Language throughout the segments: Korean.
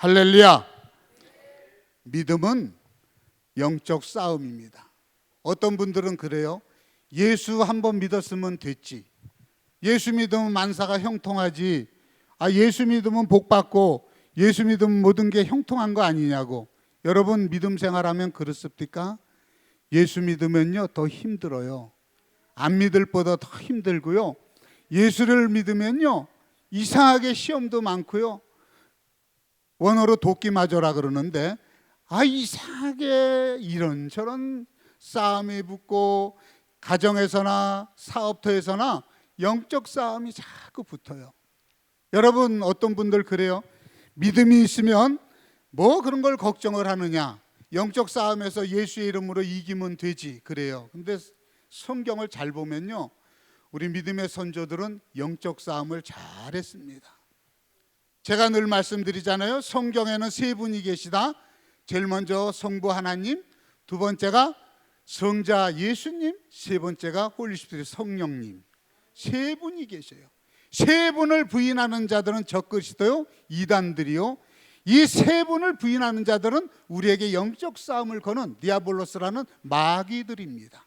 할렐루야. 믿음은 영적 싸움입니다. 어떤 분들은 그래요. 예수 한번 믿었으면 됐지. 예수 믿으면 만사가 형통하지. 예수 믿으면 복 받고 예수 믿으면 모든 게 형통한 거 아니냐고. 여러분 믿음 생활하면 그렇습니까? 예수 믿으면요 더 힘들어요. 안 믿을 보다 더 힘들고요. 예수를 믿으면요 이상하게 시험도 많고요. 원어로 도끼 맞으라 그러는데 이상하게 이런저런 싸움이 붙고 가정에서나 사업터에서나 영적 싸움이 자꾸 붙어요. 여러분 어떤 분들 그래요. 믿음이 있으면 뭐 그런 걸 걱정을 하느냐. 영적 싸움에서 예수의 이름으로 이기면 되지 그래요. 근데 성경을 잘 보면요 우리 믿음의 선조들은 영적 싸움을 잘했습니다. 제가 늘 말씀드리잖아요. 성경에는 세 분이 계시다. 제일 먼저 성부 하나님, 두 번째가 성자 예수님, 세 번째가 홀리스피릿 성령님. 세 분이 계셔요. 세 분을 부인하는 자들은 적그리스도요 이단들이요. 이 세 분을 부인하는 자들은 우리에게 영적 싸움을 거는 디아볼로스라는 마귀들입니다.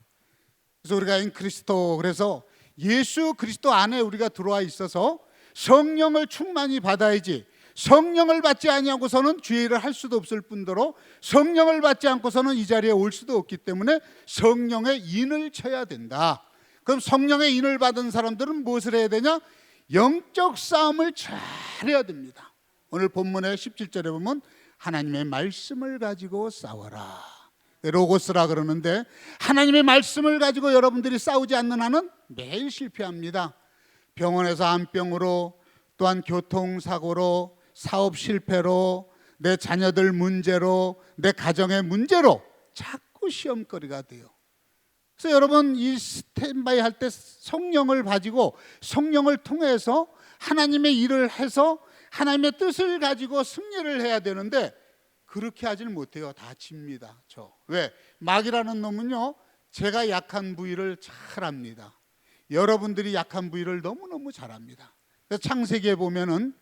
그래서 우리가 인크리스토, 그래서 예수 그리스도 안에 우리가 들어와 있어서 성령을 충만히 받아야지. 성령을 받지 아니하고서는 주의 일을 할 수도 없을 뿐더러 성령을 받지 않고서는 이 자리에 올 수도 없기 때문에 성령의 인을 쳐야 된다. 그럼 성령의 인을 받은 사람들은 무엇을 해야 되냐? 영적 싸움을 잘 해야 됩니다. 오늘 본문의 17절에 보면 하나님의 말씀을 가지고 싸워라. 로고스라 그러는데 하나님의 말씀을 가지고 여러분들이 싸우지 않는 한은 매일 실패합니다. 병원에서 암병으로, 또한 교통사고로, 사업 실패로, 내 자녀들 문제로, 내 가정의 문제로 자꾸 시험거리가 돼요. 그래서 여러분 이 스탠바이 할 때 성령을 가지고 성령을 통해서 하나님의 일을 해서 하나님의 뜻을 가지고 승리를 해야 되는데 그렇게 하지는 못해요. 다 집니다. 왜? 마귀라는 놈은요 제가 약한 부위를 잘 압니다. 여러분들이 약한 부위를 너무너무 잘 압니다. 그래서 창세기에 보면은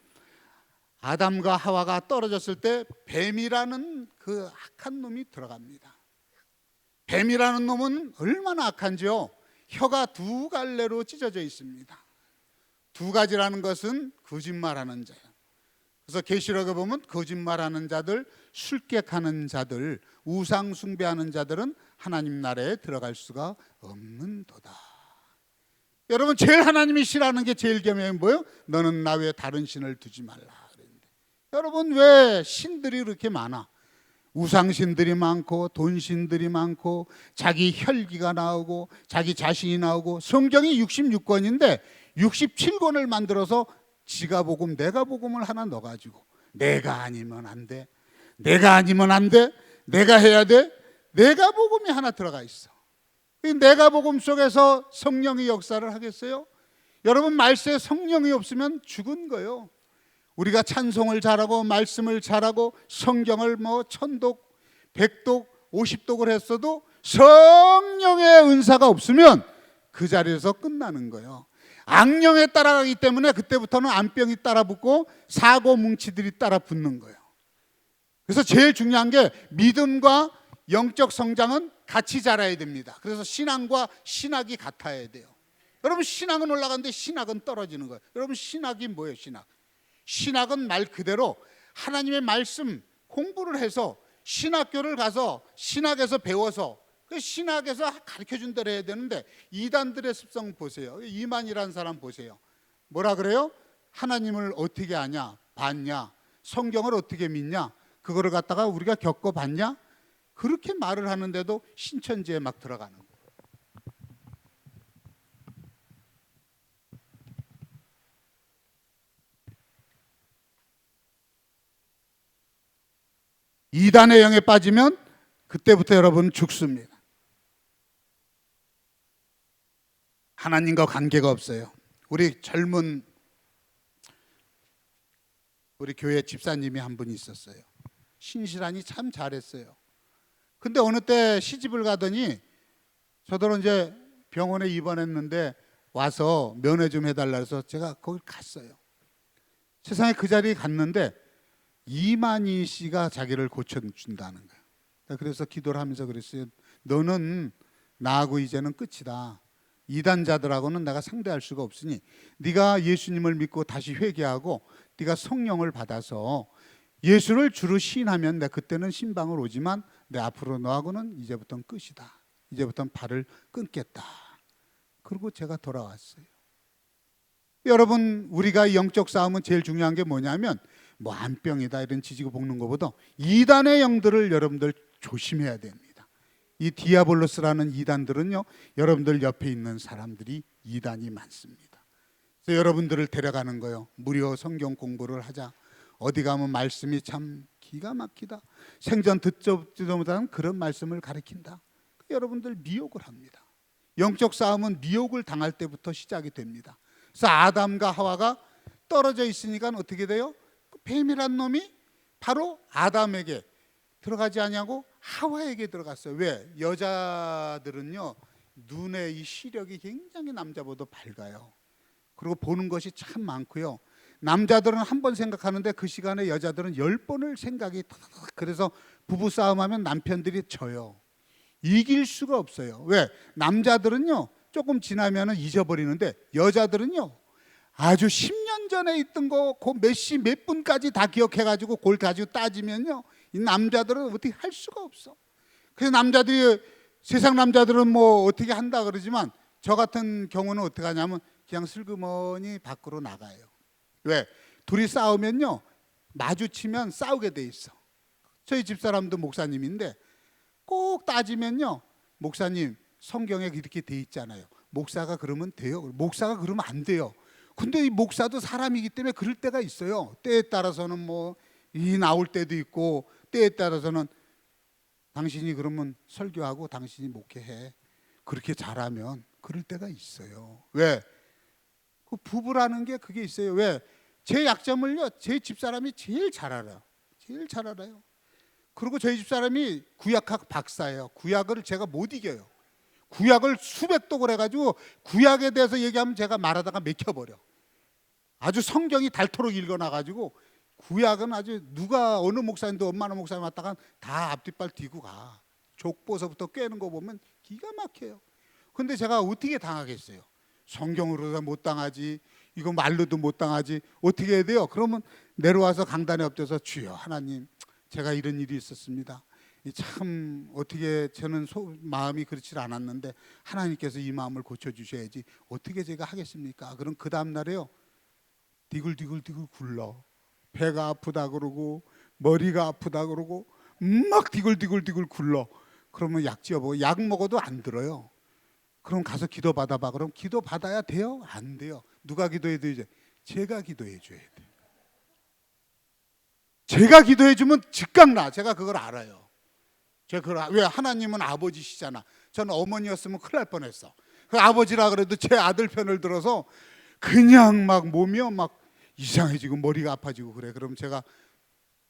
아담과 하와가 떨어졌을 때 뱀이라는 그 악한 놈이 들어갑니다. 뱀이라는 놈은 얼마나 악한지요. 혀가 두 갈래로 찢어져 있습니다. 두 가지라는 것은 거짓말하는 자예요. 그래서 계시록에 보면 거짓말하는 자들, 술객하는 자들, 우상 숭배하는 자들은 하나님 나라에 들어갈 수가 없는도다. 여러분 제일 하나님이 싫어하는 게 제일 겸해 뭐예요? 너는 나 외에 다른 신을 두지 말라 그랬는데 여러분 왜 신들이 그렇게 많아? 우상신들이 많고 돈신들이 많고 자기 혈기가 나오고 자기 자신이 나오고 성경이 66권인데 67권을 만들어서 지가 복음 내가 복음을 하나 넣어가지고 내가 아니면 안 돼, 내가 아니면 안 돼, 내가 해야 돼, 내가 복음이 하나 들어가 있어. 내가 복음 속에서 성령이 역사를 하겠어요? 여러분 말세에 성령이 없으면 죽은 거예요. 우리가 찬송을 잘하고 말씀을 잘하고 성경을 천독, 100독, 50독을 했어도 성령의 은사가 없으면 그 자리에서 끝나는 거예요. 악령에 따라가기 때문에 그때부터는 암병이 따라붙고 사고 뭉치들이 따라붙는 거예요. 그래서 제일 중요한 게 믿음과 영적 성장은 같이 자라야 됩니다. 그래서 신앙과 신학이 같아야 돼요. 여러분 신앙은 올라가는데 신학은 떨어지는 거예요. 여러분 신학이 뭐예요? 신학은 말 그대로 하나님의 말씀 공부를 해서 신학교를 가서 신학에서 배워서 그 신학에서 가르쳐준 대로 해야 되는데 이단들의 습성 보세요. 이만이라는 사람 보세요. 뭐라 그래요? 하나님을 어떻게 아냐? 봤냐? 성경을 어떻게 믿냐? 그거를 갖다가 우리가 겪어봤냐? 그렇게 말을 하는데도 신천지에 막 들어가는 거예요. 이단의 영에 빠지면 그때부터 여러분 죽습니다. 하나님과 관계가 없어요. 우리 젊은 우리 교회 집사님이 한 분이 있었어요. 신실하니 참 잘했어요. 근데 어느 때 시집을 가더니 저더러 이제 병원에 입원했는데 와서 면회 좀 해달라 해서 제가 거기 갔어요. 세상에 그 자리에 갔는데 이만희 씨가 자기를 고쳐준다는 거예요. 그래서 기도를 하면서 그랬어요. 너는 나하고 이제는 끝이다. 이단자들하고는 내가 상대할 수가 없으니 네가 예수님을 믿고 다시 회개하고 네가 성령을 받아서 예수를 주로 시인하면 내 그때는 신방을 오지만 내 앞으로 너하고는 이제부터는 끝이다. 이제부터는 발을 끊겠다. 그리고 제가 돌아왔어요. 여러분, 우리가 영적 싸움은 제일 중요한 게 뭐냐면 뭐 안병이다 이런 지지고 볶는 것보다 이단의 영들을 여러분들 조심해야 됩니다. 이 디아볼로스라는 이단들은요, 여러분들 옆에 있는 사람들이 이단이 많습니다. 그래서 여러분들을 데려가는 거예요. 무료 성경 공부를 하자. 어디 가면 말씀이 참 기가 막히다. 생전 듣지도 못하는 그런 말씀을 가르친다. 여러분들 미혹을 합니다. 영적 싸움은 미혹을 당할 때부터 시작이 됩니다. 그래서 아담과 하와가 떨어져 있으니까 어떻게 돼요? 뱀이란 놈이 바로 아담에게 들어가지 아니하고 하와에게 들어갔어요. 왜? 여자들은요, 눈의 이 시력이 굉장히 남자보다 밝아요. 그리고 보는 것이 참 많고요. 남자들은 한 번 생각하는데 그 시간에 여자들은 10번을 생각이. 그래서 부부싸움하면 남편들이 져요. 이길 수가 없어요. 왜? 남자들은요, 조금 지나면 잊어버리는데 여자들은요, 아주 10년 전에 있던 거 그 몇 시 몇 분까지 다 기억해가지고 그걸 가지고 따지면요, 이 남자들은 어떻게 할 수가 없어. 그래서 남자들이, 세상 남자들은 뭐 어떻게 한다 그러지만 저 같은 경우는 어떻게 하냐면 그냥 슬그머니 밖으로 나가요. 왜? 둘이 싸우면요, 마주치면 싸우게 돼 있어. 저희 집사람도 목사님인데 꼭 따지면요, 목사님 성경에 이렇게 돼 있잖아요. 목사가 그러면 돼요? 목사가 그러면 안 돼요. 근데 이 목사도 사람이기 때문에 그럴 때가 있어요. 때에 따라서는 뭐 이 나올 때도 있고, 때에 따라서는 당신이 그러면 설교하고 당신이 목회해. 그렇게 잘하면 그럴 때가 있어요. 왜? 그 부부라는 게 그게 있어요. 왜? 제 약점을요, 제 집사람이 제일 잘 알아요. 제일 잘 알아요. 그리고 저희 집사람이 구약학 박사예요. 구약을 제가 못 이겨요. 구약을 수백 독을 해가지고 구약에 대해서 얘기하면 제가 말하다가 맥혀버려. 아주 성경이 닳도록 읽어놔가지고 구약은 아주 누가 어느 목사님도 엄마나 목사님 왔다가 다 앞뒷발 뒤고 가. 족보서부터 꿰는 거 보면 기가 막혀요. 근데 제가 어떻게 당하겠어요? 성경으로도 못 당하지, 이거 말로도 못 당하지, 어떻게 해야 돼요? 그러면 내려와서 강단에 엎드려서 주여 하나님, 제가 이런 일이 있었습니다. 참 어떻게 저는 마음이 그렇지 않았는데 하나님께서 이 마음을 고쳐주셔야지 어떻게 제가 하겠습니까? 그럼 그 다음날에요, 디글디글 굴러. 배가 아프다 그러고 머리가 아프다 그러고 막 디글디글 굴러. 그러면 약 지어보고 약 먹어도 안 들어요. 그럼 가서 기도 받아봐. 그럼 기도 받아야 돼요? 안 돼요. 누가 기도해 줘야? 제가 기도해 줘야 돼요. 제가 기도해 주면 즉각 나. 제가 그걸 알아요. 제가 그걸, 왜? 하나님은 아버지시잖아. 저는 어머니였으면 큰일 날 뻔했어. 그 아버지라 그래도 제 아들 편을 들어서 그냥 막 몸이요 막 이상해지고 머리가 아파지고 그래. 그럼 제가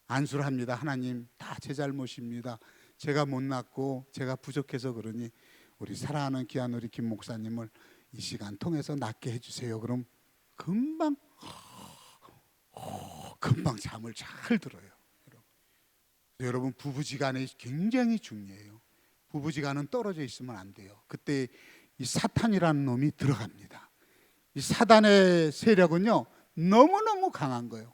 안수를 합니다. 하나님, 다 제 잘못입니다. 제가 못났고 제가 부족해서 그러니 우리 사랑하는 귀한 우리 김 목사님을 이 시간 통해서 낫게 해주세요. 그럼 금방 잠을 잘 들어요. 여러분, 부부지간에 굉장히 중요해요. 부부지간은 떨어져 있으면 안 돼요. 그때 이 사탄이라는 놈이 들어갑니다. 이 사단의 세력은요, 너무너무 강한 거예요.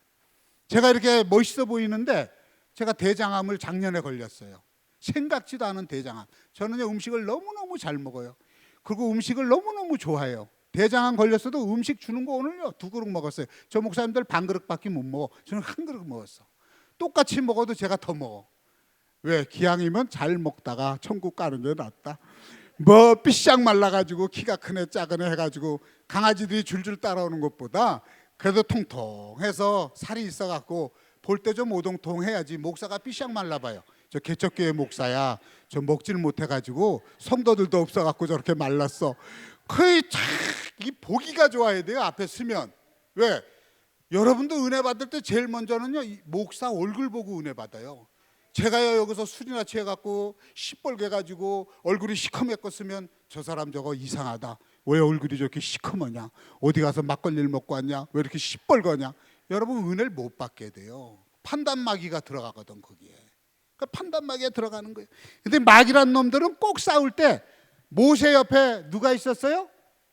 제가 이렇게 멋있어 보이는데 제가 대장암을 작년에 걸렸어요. 생각지도 않은 대장암. 저는요, 음식을 너무너무 잘 먹어요. 그리고 음식을 너무너무 좋아해요. 대장암 걸렸어도 음식 주는 거 오늘요 2그릇 먹었어요. 저 목사님들 반 그릇밖에 못 먹어. 저는 1그릇 먹었어. 똑같이 먹어도 제가 더 먹어. 왜? 기왕이면 잘 먹다가 천국 가는 게 낫다. 뭐 삐싹 말라가지고 키가 큰 애 작은 애 해가지고 강아지들이 줄줄 따라오는 것보다 그래도 통통해서 살이 있어갖고 볼 때 좀 오동통해야지. 목사가 삐싹 말라봐요. 저 개척교회 목사야. 저 먹질 못해가지고 성도들도 없어갖고 저렇게 말랐어. 거의 이 보기가 좋아야 돼요. 앞에 서면. 왜? 여러분도 은혜 받을 때 제일 먼저는요, 이 목사 얼굴 보고 은혜 받아요. 제가요 여기서 술이나 취해갖고 시뻘게 가지고 얼굴이 시커멓고 쓰면 저 사람 저거 이상하다. 왜 얼굴이 저렇게 시커머냐? 어디 가서 막걸리를 먹고 왔냐? 왜 이렇게 시뻘거냐? 여러분, 은혜를 못 받게 돼요. 판단마귀가 들어가거든 거기에. 그 판단마귀가 들어가는 거예요. 근데 마귀란 놈들은 꼭 싸울 때 모세 옆에 누가 있었어요?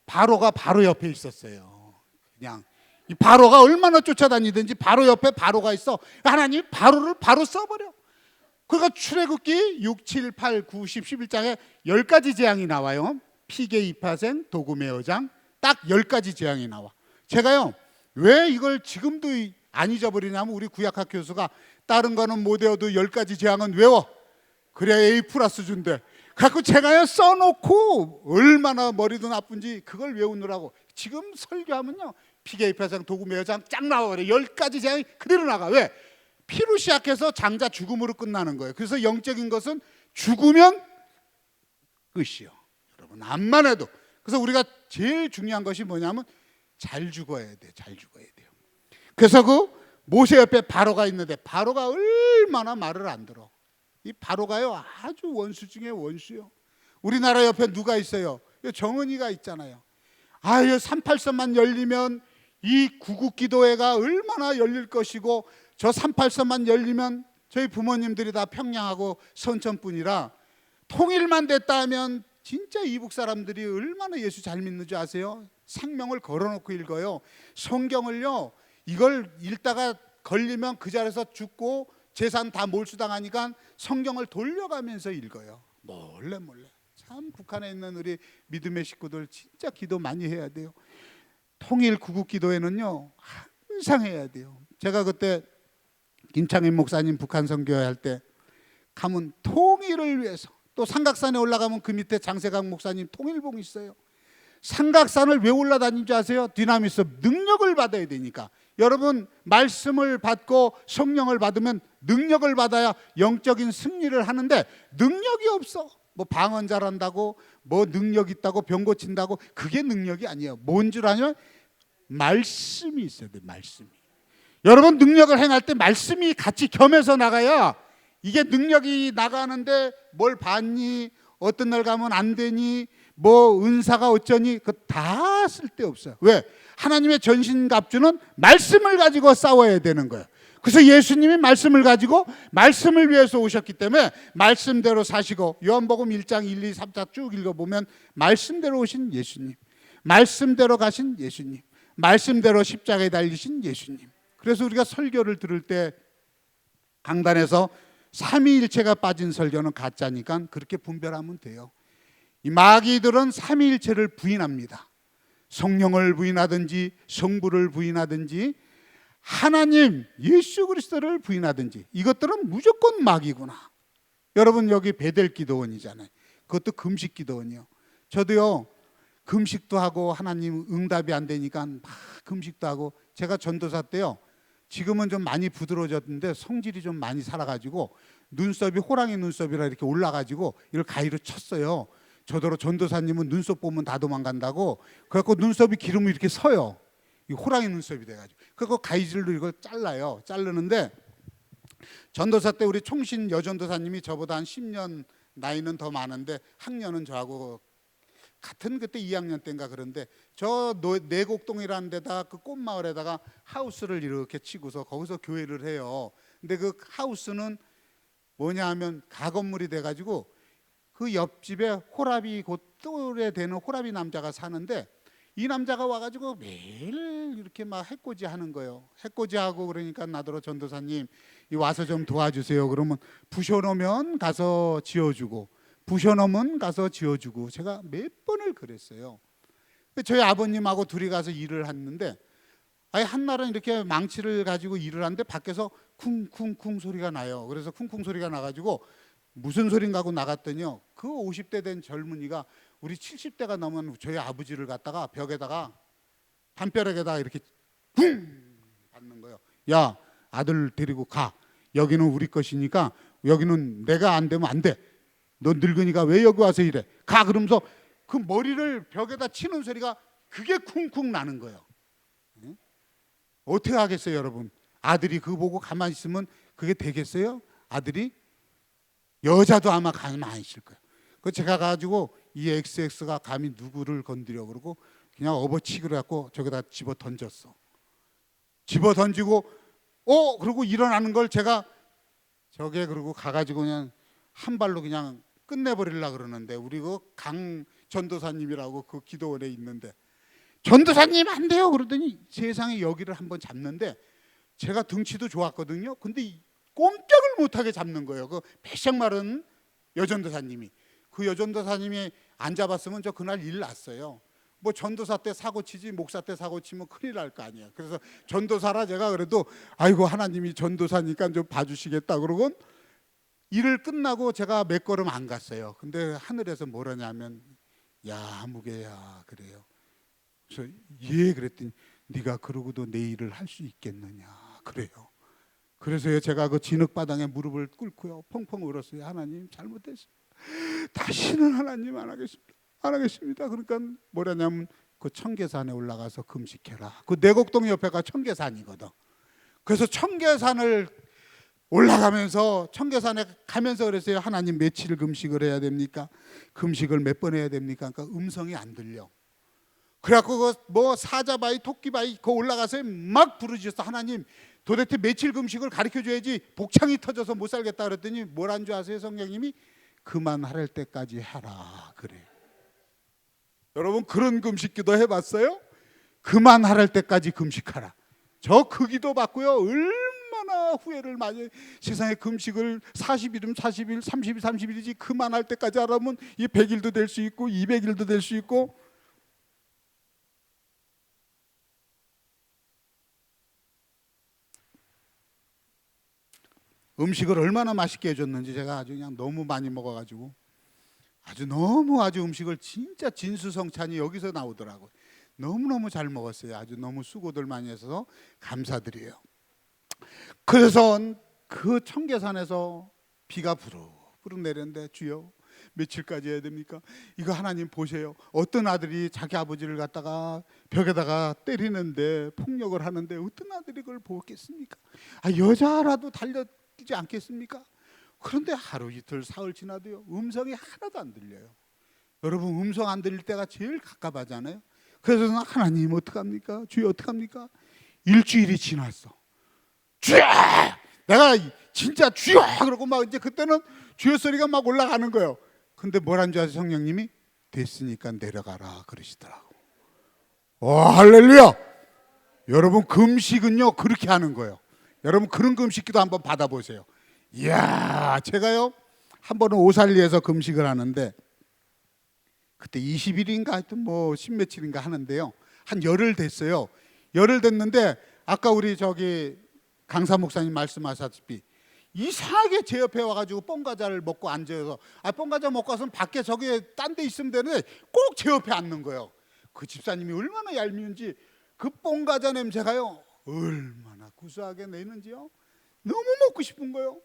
바로가 바로 옆에 있었어요. 그냥 이 바로가 얼마나 쫓아다니든지 바로 옆에 바로가 있어. 하나님이 바로를 바로 써버려. 그러니까 출애굽기 6, 7, 8, 9, 10, 11장에 10가지 재앙이 나와요. 피개 이파생, 도금의 여장, 딱 10가지 재앙이 나와. 제가요 왜 이걸 지금도 안 잊어버리냐면 우리 구약학 교수가 다른 거는 못 외워도 10가지 재앙은 외워. 그래야 A 플러스 준대. 갖고 제가요 써놓고 얼마나 머리도 나쁜지 그걸 외우느라고. 지금 설교하면요 피개 이파생, 도금의 여장 쫙 나와버려. 10가지 재앙이 그대로 나가. 왜? 피로 시작해서 장자 죽음으로 끝나는 거예요. 그래서 영적인 것은 죽으면 끝이요. 여러분 암만 해도. 그래서 우리가 제일 중요한 것이 뭐냐면 잘 죽어야 돼. 잘 죽어야 돼요. 그래서 그 모세 옆에 바로가 있는데 바로가 얼마나 말을 안 들어. 이 바로가요 아주 원수 중에 원수요. 우리나라 옆에 누가 있어요? 정은이가 있잖아요. 아유 38선만 열리면 이 구국기도회가 얼마나 열릴 것이고 저 38선만 열리면 저희 부모님들이 다 평양하고 선천뿐이라 통일만 됐다 하면 진짜 이북 사람들이 얼마나 예수 잘 믿는 줄 아세요? 생명을 걸어놓고 읽어요. 성경을요 이걸 읽다가 걸리면 그 자리에서 죽고 재산 다 몰수당하니까 성경을 돌려가면서 읽어요. 몰래 참 북한에 있는 우리 믿음의 식구들 진짜 기도 많이 해야 돼요. 통일 구국기도회는요 항상 해야 돼요. 제가 그때 김창인 목사님 북한 선교할 때 가면 통일을 위해서, 또 삼각산에 올라가면 그 밑에 장세강 목사님 통일봉이 있어요. 삼각산을 왜 올라다닌 줄 아세요? 디나미스 능력을 받아야 되니까. 여러분 말씀을 받고 성령을 받으면 능력을 받아야 영적인 승리를 하는데 능력이 없어. 뭐 방언 잘한다고 뭐 능력 있다고 병 고친다고 그게 능력이 아니에요. 뭔 줄 아냐? 말씀이 있어야 돼. 말씀이. 여러분 능력을 행할 때 말씀이 같이 겸해서 나가야 이게 능력이 나가는데 뭘 받니? 어떤 날 가면 안 되니? 뭐 은사가 어쩌니? 그거 다 쓸데없어요. 왜? 하나님의 전신갑주는 말씀을 가지고 싸워야 되는 거예요. 그래서 예수님이 말씀을 가지고 말씀을 위해서 오셨기 때문에 말씀대로 사시고, 요한복음 1장 1, 2, 3장 쭉 읽어보면 말씀대로 오신 예수님, 말씀대로 가신 예수님, 말씀대로 십자가에 달리신 예수님. 그래서 우리가 설교를 들을 때 강단에서 삼위일체가 빠진 설교는 가짜니까 그렇게 분별하면 돼요. 이 마귀들은 삼위일체를 부인합니다. 성령을 부인하든지 성부를 부인하든지 하나님 예수 그리스도를 부인하든지 이것들은 무조건 마귀구나. 여러분 여기 베델 기도원이잖아요. 그것도 금식 기도원이요. 저도요 금식도 하고 하나님 응답이 안 되니까 막 금식도 하고. 제가 전도사 때요, 지금은 좀 많이 부드러워졌는데 성질이 좀 많이 살아가지고 눈썹이 호랑이 눈썹이라 이렇게 올라가지고 이걸 가위로 쳤어요. 저더러 전도사님은 눈썹 보면 다 도망간다고 그래갖고 눈썹이 기름이 이렇게 서요. 이 호랑이 눈썹이 돼가지고 그래갖고 가위질로 이걸 잘라요. 자르는데 전도사 때 우리 총신 여전도사님이 저보다 한 10년 나이는 더 많은데 학년은 저하고 같은 그때 2학년 때인가. 그런데 저 내곡동이라는 데다가 그 꽃마을에다가 하우스를 이렇게 치고서 거기서 교회를 해요. 근데 그 하우스는 뭐냐 하면 가건물이 돼가지고 그 옆집에 호랍이 곧 또래 되는 호랍이 남자가 사는데 이 남자가 와가지고 매일 이렇게 막 해코지 하는 거예요. 해코지 하고 그러니까 나더러 전도사님 와서 좀 도와주세요. 그러면 부셔놓으면 가서 지어주고 부셔놓으면 가서 지어주고. 제가 몇 번을 그랬어요. 저희 아버님하고 둘이 가서 일을 했는데 아니 한날은 이렇게 망치를 가지고 일을 하는데 밖에서 쿵쿵쿵 소리가 나요. 그래서 쿵쿵 소리가 나가지고 무슨 소린가 하고 나갔더니요, 그 50대 된 젊은이가 우리 70대가 넘은 저희 아버지를 갖다가 벽에다가 담벼락에다가 이렇게 쿵 받는 거예요. 야 아들 데리고 가. 여기는 우리 것이니까 여기는 내가 안 되면 안 돼. 너 늙으니까 왜 여기 와서 이래. 가. 그러면서 그 머리를 벽에다 치는 소리가 그게 쿵쿵 나는 거예요. 어떻게 하겠어요 여러분? 아들이 그거 보고 가만히 있으면 그게 되겠어요? 아들이? 여자도 아마 가만히 안 있을 거예요. 그 제가 가지고 이 XX가 감히 누구를 건드려 그러고 그냥 업어치기로 해갖고 저기다 집어 던졌어. 집어 던지고 그러고 일어나는 걸 제가 저게 그러고 가가지고 그냥 한 발로 그냥 끝내버리려고 그러는데, 우리 그 강 전도사님이라고 그 기도원에 있는데, 전도사님 안 돼요 그러더니 세상에 여기를 한번 잡는데, 제가 등치도 좋았거든요. 근데 꼼짝을 못하게 잡는 거예요. 그 배색 마른 여전도사님이. 그 여전도사님이 안 잡았으면 저 그날 일 났어요. 뭐 전도사 때 사고 치지 목사 때 사고 치면 큰일 날 거 아니에요. 그래서 전도사라 제가 그래도 아이고 하나님이 전도사니까 좀 봐주시겠다 그러고 일을 끝나고 제가 몇 걸음 안 갔어요. 근데 하늘에서 뭐라냐면, 야 무게야 그래요. 그래서 예 그랬더니 네가 그러고도 내 일을 할 수 있겠느냐 그래요. 그래서 제가 그 진흙바닥에 무릎을 꿇고요 펑펑 울었어요. 하나님 잘못했어요. 다시는 하나님 안 하겠습니다. 그러니까 뭐라냐면 그 청계산에 올라가서 금식해라. 그 내곡동 옆에가 청계산이거든. 그래서 청계산을 올라가면서 청계산에 가면서 그랬어요. 하나님 며칠 금식을 해야 됩니까? 금식을 몇 번 해야 됩니까? 그러니까 음성이 안 들려. 그래갖고 그 뭐 사자바위 토끼바위 그 올라가서 막 부르짖었어. 하나님 도대체 며칠 금식을 가르쳐줘야지 복창이 터져서 못 살겠다 그랬더니 뭐란 줄 아세요? 성령님이 그만할 때까지 해라 그래. 여러분 그런 금식 기도 해봤어요? 그만할 때까지 금식하라. 저 그 기도 받고요 얼마나 후회를 많이. 세상에 금식을 40일이면 40일 30일 30일이지 그만할 때까지 하라면 이 100일도 될 수 있고 200일도 될 수 있고. 음식을 얼마나 맛있게 해줬는지 제가 아주 그냥 너무 많이 먹어가지고 아주 음식을 진짜 진수성찬이 여기서 나오더라고요. 너무너무 잘 먹었어요. 아주 너무 수고들 많이 해서 감사드려요. 그래서 그 청계산에서 비가 부르르 내렸는데, 주여 며칠까지 해야 됩니까? 이거 하나님 보세요. 어떤 아들이 자기 아버지를 갖다가 벽에다가 때리는데 폭력을 하는데 어떤 아들이 그걸 보겠습니까? 여자라도 달려지지 않겠습니까? 그런데 하루 이틀 사흘 지나도요 음성이 하나도 안 들려요. 여러분 음성 안 들릴 때가 제일 갑갑하잖아요. 그래서 하나님 어떡합니까? 주여 어떡합니까? 일주일이 지났어. 주여! 내가 진짜 주여! 그러고 막 이제 그때는 주여 소리가 막 올라가는 거예요. 근데 뭐란 줄 아세요? 성령님이 됐으니까 내려가라 그러시더라고. 할렐루야! 여러분 금식은요 그렇게 하는 거예요. 여러분 그런 금식기도 한번 받아보세요. 이야, 제가요 한 번은 오살리에서 금식을 하는데 그때 20일인가 하여튼 뭐 10며칠인가 하는데요 한 열흘 됐어요. 열흘 됐는데 아까 우리 저기 강사 목사님 말씀하셨다시피 이상하게 제 옆에 와가지고 뽕과자를 먹고 앉아서 뽕과자 먹고 와서는 밖에 저기 딴 데 있으면 되는데 꼭 제 옆에 앉는 거예요. 그 집사님이 얼마나 얄미운지 그 뽕과자 냄새가요 얼마나 구수하게 내는지요. 너무 먹고 싶은 거예요.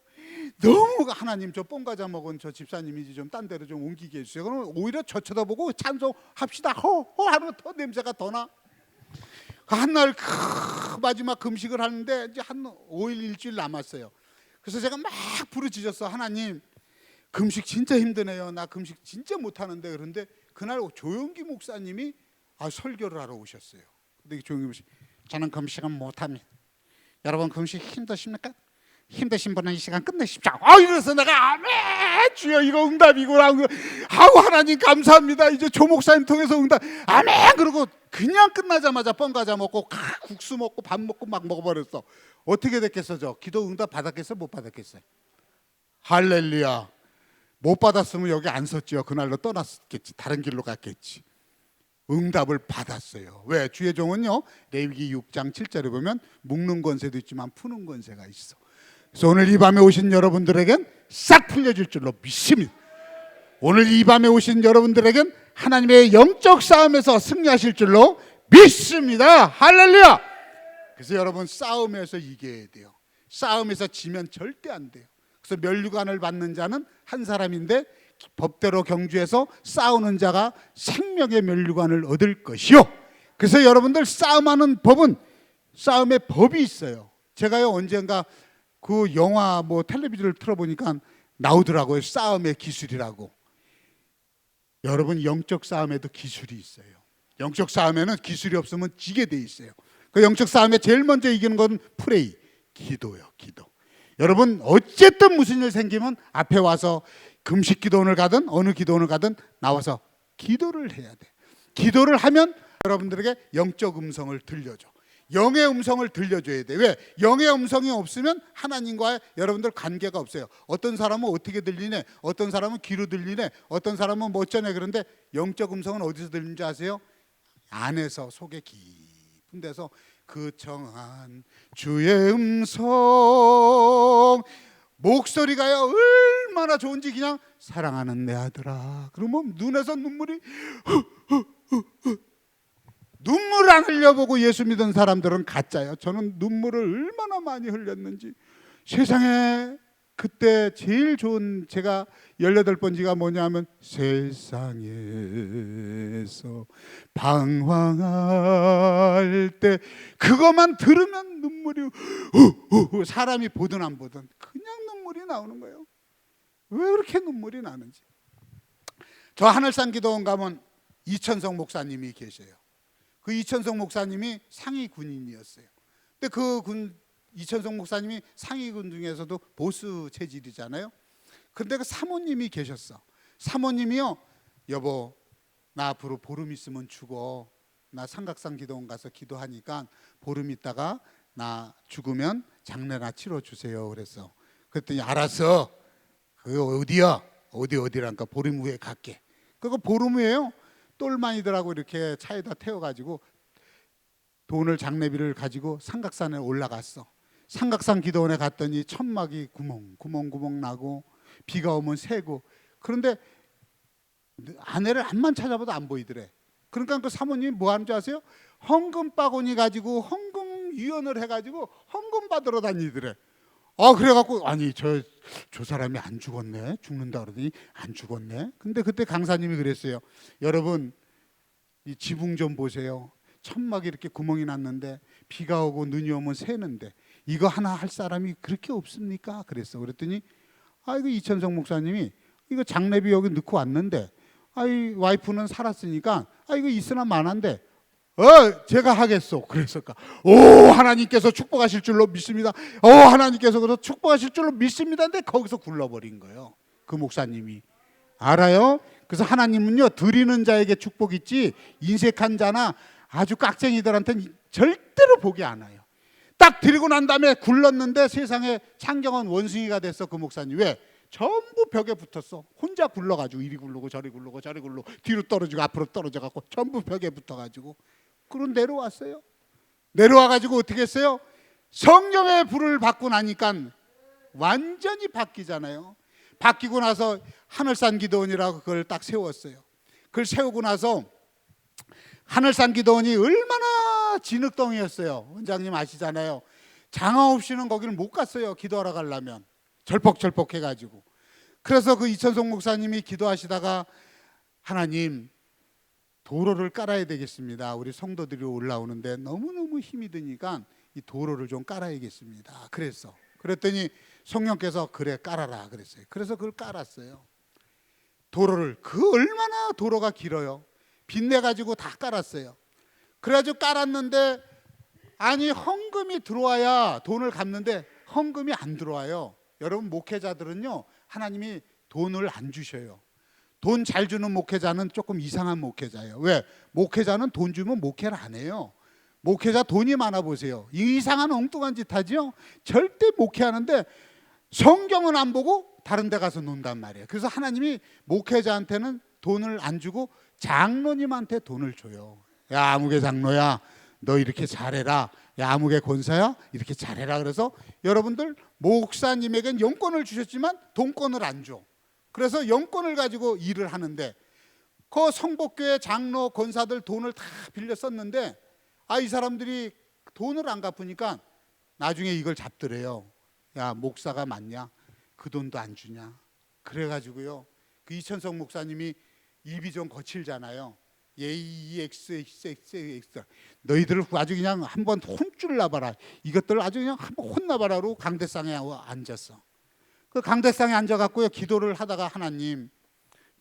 너무 하나님 저 뽕과자 먹은 저 집사님이지 좀 딴 데로 좀 옮기게 해주세요. 그러면 오히려 저 쳐다보고 찬송합시다. 하루 더 냄새가 더 나. 한날 마지막 금식을 하는데 이제 한 5일 일주일 남았어요. 그래서 제가 막 부르짖었어. 하나님 금식 진짜 힘드네요. 나 금식 진짜 못하는데. 그런데 그날 조용기 목사님이 설교를 하러 오셨어요. 근데 조용기 목사님 저는 금식은 못합니다. 여러분 금식 힘드십니까? 힘드신 분은 이 시간 끝내십시오. 이래서 내가 아멘 주여 이거 응답이구나. 하나님 감사합니다. 이제 조 목사님 통해서 응답 아멘. 그러고 그냥 끝나자마자 뻥과자 먹고 국수 먹고 밥 먹고 막 먹어버렸어. 어떻게 됐겠어? 저 기도 응답 받았겠어? 못 받았겠어요? 할렐루야. 못 받았으면 여기 안 섰죠. 그날로 떠났겠지. 다른 길로 갔겠지. 응답을 받았어요. 왜? 주의 종은요 레위기 6장 7절에 보면 묶는 권세도 있지만 푸는 권세가 있어. 그래서 오늘 이 밤에 오신 여러분들에겐 싹 풀려질 줄로 믿습니다. 오늘 이 밤에 오신 여러분들에겐 하나님의 영적 싸움에서 승리하실 줄로 믿습니다. 할렐루야. 그래서 여러분 싸움에서 이겨야 돼요. 싸움에서 지면 절대 안 돼요. 그래서 면류관을 받는 자는 한 사람인데 법대로 경주해서 싸우는 자가 생명의 면류관을 얻을 것이요. 그래서 여러분들 싸움하는 법은 싸움의 법이 있어요. 제가요 언젠가 그 영화 뭐 텔레비전을 틀어보니까 나오더라고요. 싸움의 기술이라고. 여러분 영적 싸움에도 기술이 있어요. 영적 싸움에는 기술이 없으면 지게 돼 있어요. 그 영적 싸움에 제일 먼저 이기는 건 프레이, 기도요, 기도. 여러분 어쨌든 무슨 일 생기면 앞에 와서 금식 기도원을 가든 어느 기도원을 가든 나와서 기도를 해야 돼. 기도를 하면 여러분들에게 영적 음성을 들려줘. 영의 음성을 들려줘야 돼. 왜? 영의 음성이 없으면 하나님과 여러분들 관계가 없어요. 어떤 사람은 어떻게 들리네, 어떤 사람은 귀로 들리네, 어떤 사람은 뭐 어쩌네. 그런데 영적 음성은 어디서 들리는지 아세요? 안에서, 속에 깊은 데서 그 청한 주의 음성, 목소리가요 얼마나 좋은지. 그냥 사랑하는 내 아들아, 그러면 눈에서 눈물이 눈물 안 흘려보고 예수 믿은 사람들은 가짜예요. 저는 눈물을 얼마나 많이 흘렸는지. 세상에 그때 제일 좋은 제가 18번지가 뭐냐면 세상에서 방황할 때 그것만 들으면 눈물이 사람이 보든 안 보든 그냥 눈물이 나오는 거예요. 왜 그렇게 눈물이 나는지. 저 하늘산 기도원 가면 이천성 목사님이 계셔요. 그 이천성 목사님이 상위 군인이었어요. 근데 그 이천성 목사님이 상위군 중에서도 보수 체질이잖아요. 근데 그 사모님이 계셨어. 사모님이요, 여보 나 앞으로 보름 있으면 죽어. 나 삼각산 기도원 가서 기도하니까 보름 있다가 나 죽으면 장례나 치러 주세요. 그랬어. 그랬더니 알았어. 그 어디야? 어디라니까 보름 후에 갈게. 그거 보름 후에요. 똘마니들하고 이렇게 차에다 태워가지고 돈을 장례비를 가지고 삼각산에 올라갔어. 삼각산 기도원에 갔더니 천막이 구멍 나고 비가 오면 새고. 그런데 아내를 암만 찾아봐도 안 보이더래. 그러니까 그 사모님이 뭐 하는 줄 아세요? 헌금 바구니 가지고 헌금 유연을 해가지고 헌금 받으러 다니더래. 그래갖고 아니 저 사람이 안 죽었네, 죽는다 그러더니 안 죽었네. 근데 그때 강사님이 그랬어요. 여러분 이 지붕 좀 보세요. 천막이 이렇게 구멍이 났는데 비가 오고 눈이 오면 새는데 이거 하나 할 사람이 그렇게 없습니까? 그랬어. 그랬더니 이거 이천성 목사님이 이거 장례비 여기 넣고 왔는데 이 와이프는 살았으니까 이거 있으나 마나인데 제가 하겠소. 그랬을까? 하나님께서 축복하실 줄로 믿습니다. 하나님께서 그래서 축복하실 줄로 믿습니다. 근데 거기서 굴러버린 거예요. 그 목사님이. 알아요? 그래서 하나님은요 드리는 자에게 축복 있지 인색한 자나 아주 깍쟁이들한테는 절대로 복이 안 와요. 딱 드리고 난 다음에 굴렀는데 세상에 창경한 원숭이가 됐어. 그 목사님. 왜? 전부 벽에 붙었어. 혼자 굴러가지고 이리 굴르고 저리 굴르고 저리 굴르고 뒤로 떨어지고 앞으로 떨어져갖고 전부 벽에 붙어가지고 그럼 내려왔어요. 내려와가지고 어떻게 했어요? 성령의 불을 받고 나니까 완전히 바뀌잖아요. 바뀌고 나서 하늘산 기도원이라고 그걸 딱 세웠어요. 그걸 세우고 나서 하늘산 기도원이 얼마나 진흙덩이였어요. 원장님 아시잖아요. 장화 없이는 거기를 못 갔어요. 기도하러 가려면 절퍽절퍽 해가지고. 그래서 그 이천성 목사님이 기도하시다가 하나님 도로를 깔아야 되겠습니다. 우리 성도들이 올라오는데 너무너무 힘이 드니까 이 도로를 좀 깔아야겠습니다. 그랬더니 성령께서 그래 깔아라 그랬어요. 그래서 그걸 깔았어요. 도로를. 그 얼마나 도로가 길어요. 빚내가지고 다 깔았어요. 그래가지고 깔았는데 아니 헌금이 들어와야 돈을 갚는데 헌금이 안 들어와요. 여러분 목회자들은요 하나님이 돈을 안 주셔요. 돈 잘 주는 목회자는 조금 이상한 목회자예요. 왜? 목회자는 돈 주면 목회를 안 해요. 목회자 돈이 많아 보세요. 이상한 엉뚱한 짓 하죠. 절대 목회하는데 성경은 안 보고 다른 데 가서 논단 말이에요. 그래서 하나님이 목회자한테는 돈을 안 주고 장로님한테 돈을 줘요. 야 아무개 장로야 너 이렇게 잘해라. 야 아무개 권사야 이렇게 잘해라. 그래서 여러분들 목사님에겐 영권을 주셨지만 돈권을 안 줘. 그래서 영권을 가지고 일을 하는데 그 성복교회 장로 권사들 돈을 다 빌려 썼는데 이 사람들이 돈을 안 갚으니까 나중에 이걸 잡더래요. 야 목사가 맞냐? 그 돈도 안 주냐? 그래가지고요 그 이천성 목사님이 입이 좀 거칠잖아요. EXXX 너희들을 아주 그냥 한번 혼쭐 나봐라. 이것들을 아주 그냥 한번 혼나봐라로 강대상에 앉았어. 그 강대상에 앉아갖고요 기도를 하다가 하나님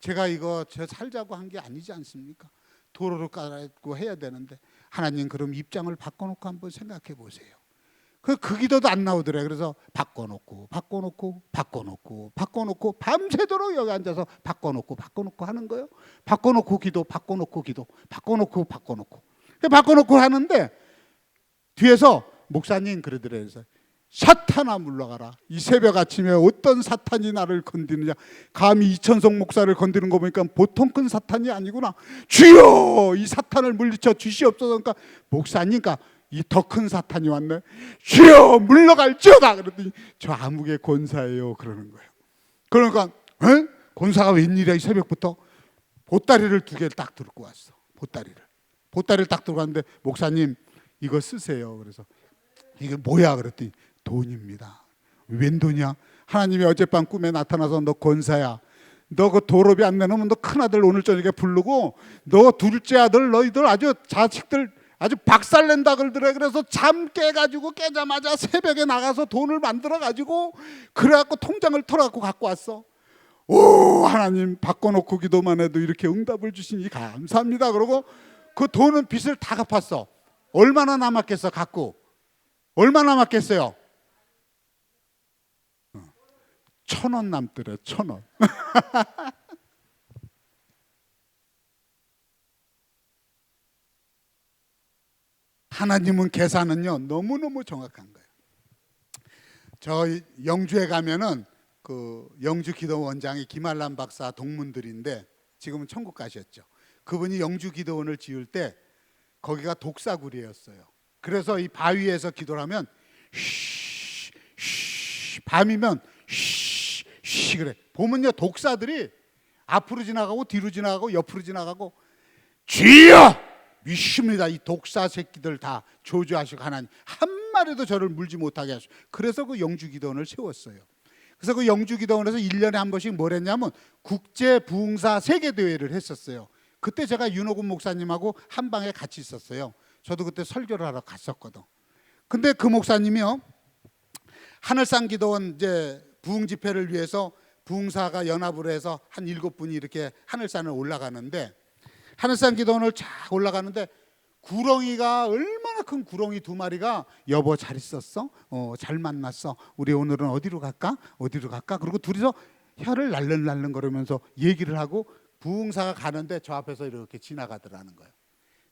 제가 이거 저 살자고 한 게 아니지 않습니까? 도로를 깔고 해야 되는데 하나님 그럼 입장을 바꿔놓고 한번 생각해 보세요. 그 기도도 안 나오더래. 그래서 바꿔놓고 밤새도록 여기 앉아서 바꿔놓고 하는 거예요. 바꿔놓고 기도, 바꿔놓고 하는데 뒤에서 목사님 그러더래요. 그래서 사탄아 물러가라. 이 새벽 아침에 어떤 사탄이 나를 건드느냐. 감히 이천성 목사를 건드는 거 보니까 보통 큰 사탄이 아니구나. 주여 이 사탄을 물리쳐 주시옵소서. 그러니까 목사님, 그러니까 이 더 큰 사탄이 왔네. 주여 물러갈지어다. 그랬더니 저 암흑의 권사예요 그러는 거예요. 그러니까 에? 권사가 웬일이야 이 새벽부터. 보따리를 2개를 딱 들고 왔어. 보따리를 딱 들고 왔는데 목사님 이거 쓰세요. 그래서 이게 뭐야 그랬더니 돈입니다. 웬 돈이야? 하나님이 어젯밤 꿈에 나타나서 너 권사야. 너 그 도로비 안 내놓으면 너 큰아들 오늘 저녁에 부르고 너 둘째 아들 너희들 아주 자식들 아주 박살낸다 그러더래. 그래서 잠 깨가지고 깨자마자 새벽에 나가서 돈을 만들어가지고 그래갖고 통장을 털어갖고 갖고 왔어. 오 하나님 바꿔놓고 기도만 해도 이렇게 응답을 주시니 감사합니다. 그러고 그 돈은 빚을 다 갚았어. 얼마나 남았겠어 갖고? 얼마나 남았겠어요? 1,000원 남더래. 1,000원. 하나님은 계산은요 너무너무 정확한 거예요. 저 영주에 가면은 그 영주 기도 원장이 김한란 박사 동문들인데 지금은 천국 가셨죠. 그분이 영주 기도원을 지을 때 거기가 독사구리였어요. 그래서 이 바위에서 기도를 하면 밤이면 그래. 보면요 독사들이 앞으로 지나가고 뒤로 지나가고 옆으로 지나가고 주여 믿습니다. 이 독사 새끼들 다 저주하시고 하나님 한 마리도 저를 물지 못하게 하시고 그래서 그 영주기도원을 세웠어요. 그래서 그 영주기도원에서 1년에 한 번씩 뭘 했냐면 국제부흥사 세계대회를 했었어요. 그때 제가 윤호근 목사님하고 한 방에 같이 있었어요. 저도 그때 설교를 하러 갔었거든. 근데 그 목사님이요 하늘산 기도원 이제 부흥 집회를 위해서 부흥사가 연합을 해서 한 7분이 이렇게 하늘산을 올라가는데 하늘산 기도원을 쫙 올라가는데 구렁이가 얼마나 큰 구렁이 2마리가 여보 잘 있었어? 잘 만났어. 우리 오늘은 어디로 갈까? 그리고 둘이서 혀를 날른날른 거리면서 얘기를 하고 부흥사가 가는데 저 앞에서 이렇게 지나가더라는 거예요.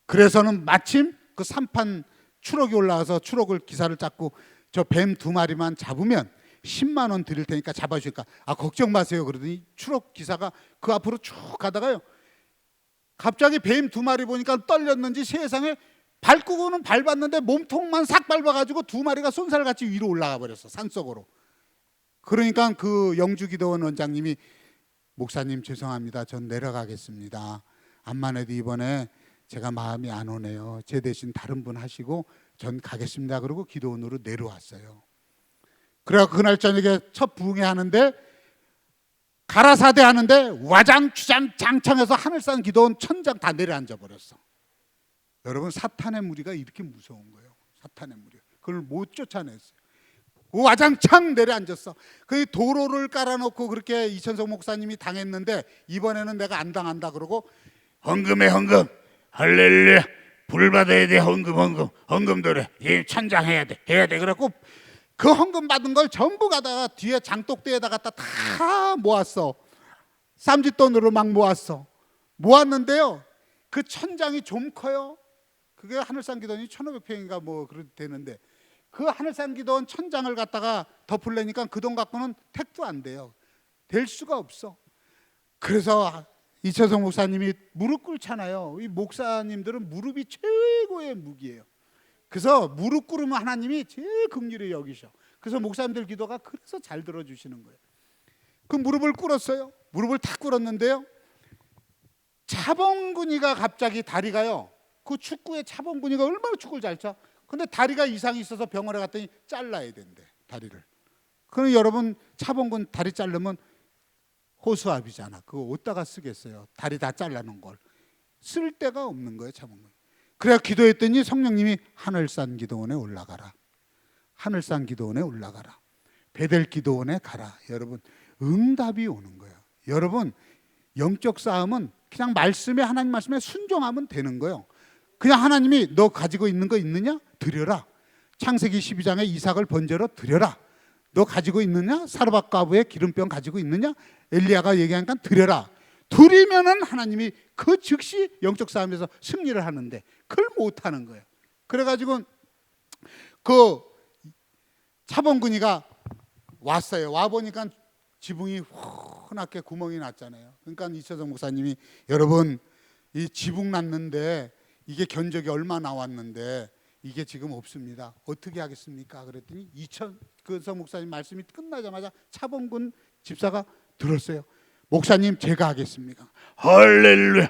그래서는 마침 그 산판 추럭이 올라와서 추럭을 기사를 잡고 저 뱀 2마리만 잡으면 10만 원 드릴 테니까 잡아주니까 걱정 마세요. 그러더니 추럭 기사가 그 앞으로 쭉 가다가요 갑자기 뱀 2마리 보니까 떨렸는지 세상에 발구고는 밟았는데 몸통만 싹 밟아가지고 2마리가 손살같이 위로 올라가 버렸어. 산속으로. 그러니까 그 영주기도원 원장님이 목사님 죄송합니다. 전 내려가겠습니다. 암만 해도 이번에 제가 마음이 안 오네요. 제 대신 다른 분 하시고 전 가겠습니다. 그러고 기도원으로 내려왔어요. 그래서 그날 저녁에 첫 부흥회 하는데 가라사대 하는데 와장추장 장창해서 하늘산 기도원 천장 다 내려앉아 버렸어. 여러분 사탄의 무리가 이렇게 무서운 거예요. 사탄의 무리 그걸 못 쫓아냈어요. 와장창 내려앉았어. 그 도로를 깔아놓고 그렇게 이천성 목사님이 당했는데 이번에는 내가 안 당한다 그러고 헌금해 헌금 할렐루야 불 받아야 돼 헌금 노래 천장 해야 돼 그래갖고 그 헌금 받은 걸 전부 가다가 뒤에 장독대에다 갖다 다 모았어. 쌈짓돈으로 막 모았는데요 그 천장이 좀 커요. 그게 하늘산 기도원이 1,500평인가 뭐 그렇게 되는데 그 하늘산 기도원 천장을 갖다가 덮으려니까 그 돈 갖고는 택도 안 돼요. 될 수가 없어. 그래서 이천성 목사님이 무릎 꿇잖아요. 이 목사님들은 무릎이 최고의 무기예요. 그래서 무릎 꿇으면 하나님이 제일 긍휼히 여기셔. 그래서 목사님들 기도가 그래서 잘 들어주시는 거예요. 그 무릎을 꿇었어요. 무릎을 탁 꿇었는데요 차범근이가 갑자기 다리가요 그 축구의 차범근이가 얼마나 축구를 잘 쳐. 근데 다리가 이상이 있어서 병원에 갔더니 잘라야 된대 다리를. 그럼 여러분 차범근 다리 자르면 호수아비잖아. 그거 어디다가 쓰겠어요. 다리 다 잘라놓은 걸 쓸 데가 없는 거예요 차범근. 그래야 기도했더니 성령님이 하늘산 기도원에 올라가라. 베델 기도원에 가라. 여러분 응답이 오는 거예요. 여러분 영적 싸움은 그냥 말씀에 하나님 말씀에 순종하면 되는 거예요. 그냥 하나님이 너 가지고 있는 거 있느냐? 드려라. 창세기 12장에 이삭을 번제로 드려라. 너 가지고 있느냐? 사르밧 과부의 기름병 가지고 있느냐? 엘리야가 얘기하니까 드려라. 드리면은 하나님이 그 즉시 영적 싸움에서 승리를 하는데 그걸 못하는 거예요. 그래가지고 그 차범근이가 왔어요. 와 보니까 지붕이 흔하게 구멍이 났잖아요. 그러니까 이철성 목사님이 목사님이 이 지붕 났는데 이게 견적이 얼마 나왔는데 이게 지금 없습니다. 어떻게 하겠습니까? 그랬더니 이철성 목사님 말씀이 끝나자마자 차범근 집사가 들었어요. 목사님 제가 하겠습니까? 할렐루야.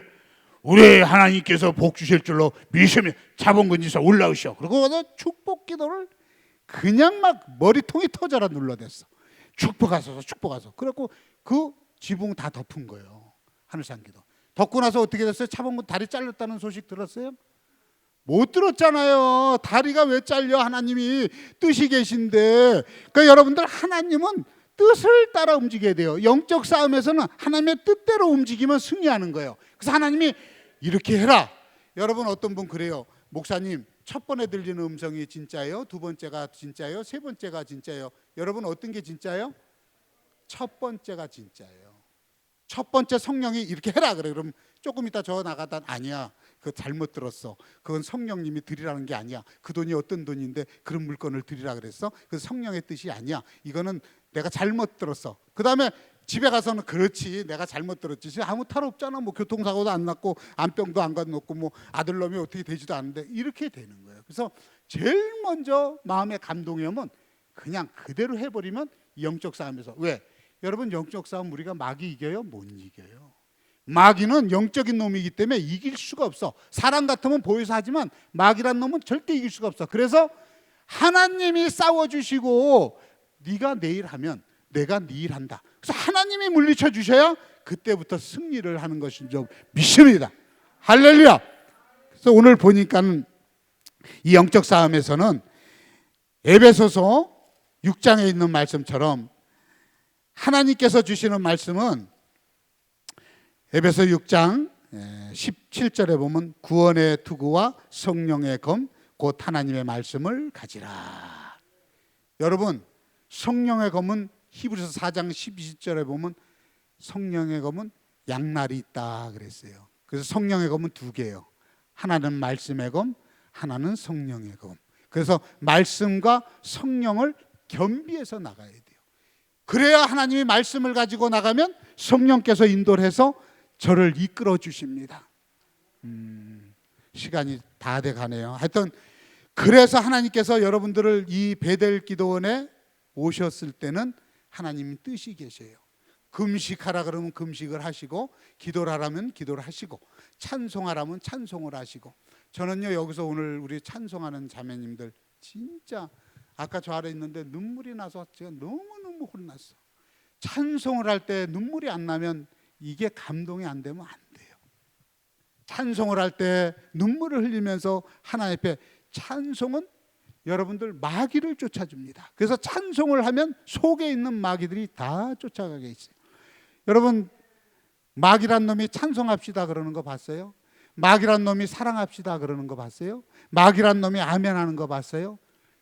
우리 하나님께서 복 주실 줄로 믿으면 차범근 집사 올라오셔. 그리고 와서 축복 기도를 그냥 막 머리통이 터져라 눌러댔어. 축복하소서. 그래갖고 그 지붕 다 덮은 거예요. 하늘상기도. 덮고 나서 어떻게 됐어요? 차범근 다리 잘렸다는 소식 들었어요? 못 들었잖아요. 다리가 왜 잘려? 하나님이 뜻이 계신데. 그러니까 여러분들 하나님은 뜻을 따라 움직여야 돼요. 영적 싸움에서는 하나님의 뜻대로 움직이면 승리하는 거예요. 그래서 하나님이 이렇게 해라. 여러분 어떤 분 그래요. 목사님 첫 번에 들리는 음성이 진짜예요? 두 번째가 진짜예요? 세 번째가 진짜예요? 여러분 어떤 게 진짜예요? 첫 번째가 진짜예요. 첫 번째 성령이 이렇게 해라 그래. 그럼 조금 이따 저 나가다 아니야. 그거 잘못 들었어. 그건 성령님이 드리라는 게 아니야. 그 돈이 어떤 돈인데 그런 물건을 드리라 그랬어? 그 성령의 뜻이 아니야. 이거는 내가 잘못 들었어. 그 다음에 집에 가서는 그렇지 내가 잘못 들었지. 아무 탈 없잖아. 뭐 교통사고도 안 났고 암병도 안 가놓고 뭐 아들놈이 어떻게 되지도 않는데 이렇게 되는 거예요. 그래서 제일 먼저 마음의 감동이 오면 그냥 그대로 해버리면 영적 싸움에서 왜? 여러분 영적 싸움 우리가 마귀 이겨요? 못 이겨요. 마귀는 영적인 놈이기 때문에 이길 수가 없어. 사람 같으면 보여서 하지만 마귀란 놈은 절대 이길 수가 없어. 그래서 하나님이 싸워주시고 네가 내일 하면 내가 네 일 한다. 그래서 하나님이 물리쳐 주셔야 그때부터 승리를 하는 것인 줄 믿습니다. 할렐루야. 그래서 오늘 보니까는 이 영적 싸움에서는 에베소서 6장에 있는 말씀처럼 하나님께서 주시는 말씀은 에베소 6장 17절에 보면 구원의 투구와 성령의 검 곧 하나님의 말씀을 가지라. 여러분 성령의 검은 히브리서 4장 12절에 보면 성령의 검은 양날이 있다 그랬어요. 그래서 성령의 검은 두 개예요. 하나는 말씀의 검, 하나는 성령의 검. 그래서 말씀과 성령을 겸비해서 나가야 돼요. 그래야 하나님이 말씀을 가지고 나가면 성령께서 인도를 해서 저를 이끌어 주십니다. 시간이 다 돼 가네요. 하여튼 그래서 하나님께서 여러분들을 이 베델 기도원에 오셨을 때는 하나님 뜻이 계셔요. 금식하라 그러면 금식을 하시고 기도를 하라면 기도를 하시고 찬송하라면 찬송을 하시고 저는요 여기서 오늘 우리 찬송하는 자매님들 진짜 아까 저 아래 있는데 눈물이 나서 제가 너무너무 혼났어. 찬송을 할 때 눈물이 안 나면 이게 감동이 안 되면 안 돼요. 찬송을 할 때 눈물을 흘리면서 하나님 앞에 찬송은 여러분들 마귀를 쫓아줍니다. 그래서 찬송을 하면 속에 있는 마귀들이 다 쫓아가게 있어요. 여러분 마귀란 놈이 찬송합시다 그러는 거 봤어요? 마귀란 놈이 사랑합시다 그러는 거 봤어요? 마귀란 놈이 아멘 하는 거 봤어요?